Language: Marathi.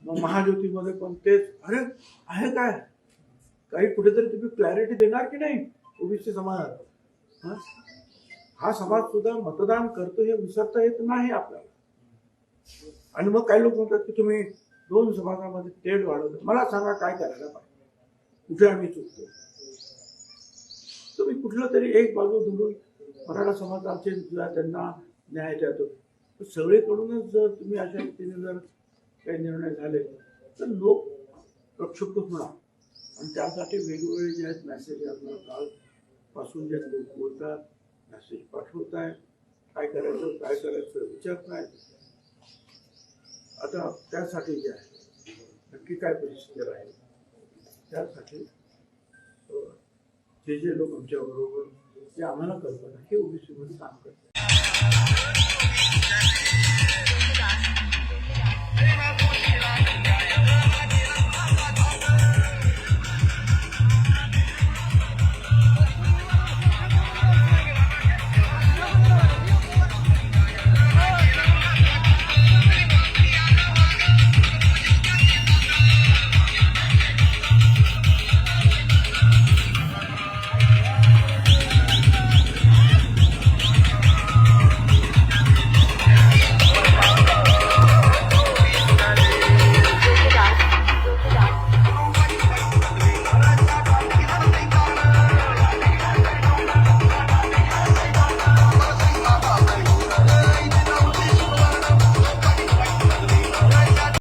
मग महाज्योतीमध्ये पण तेच, अरे आहे काय, काही कुठेतरी तुम्ही क्लॅरिटी देणार की नाही ओबीसी समाजात. हा समाज सुद्धा मतदान करतो हे विसरता येत नाही आपल्याला. आणि मग काही लोक म्हणतात की तुम्ही 2 समाजामध्ये तेढ वाढवतो. मला सांगा काय करायला पाहिजे, कुठे आम्ही चुकतो. तुम्ही कुठलं तरी एक बाजू धरून मराठा समाजाचे त्यांना न्याय देतो. सगळीकडूनच जर तुम्ही अशा रीतीने जर काही निर्णय झाले तर लोक प्रक्षुब्ध होणार. आणि त्यासाठी वेगवेगळे जे आहेत मेसेज आपल्याला कालपासून जे लोक बोलतात, मेसेज पाठवत आहेत, काय करायचं विचारत नाही. आता त्यासाठी जे आहे नक्की काय परिस्थिती राहील, त्यासाठी जे लोक आमच्या बरोबर जे आम्हाला कल्पना हे ओबीसी मध्ये काम करतात.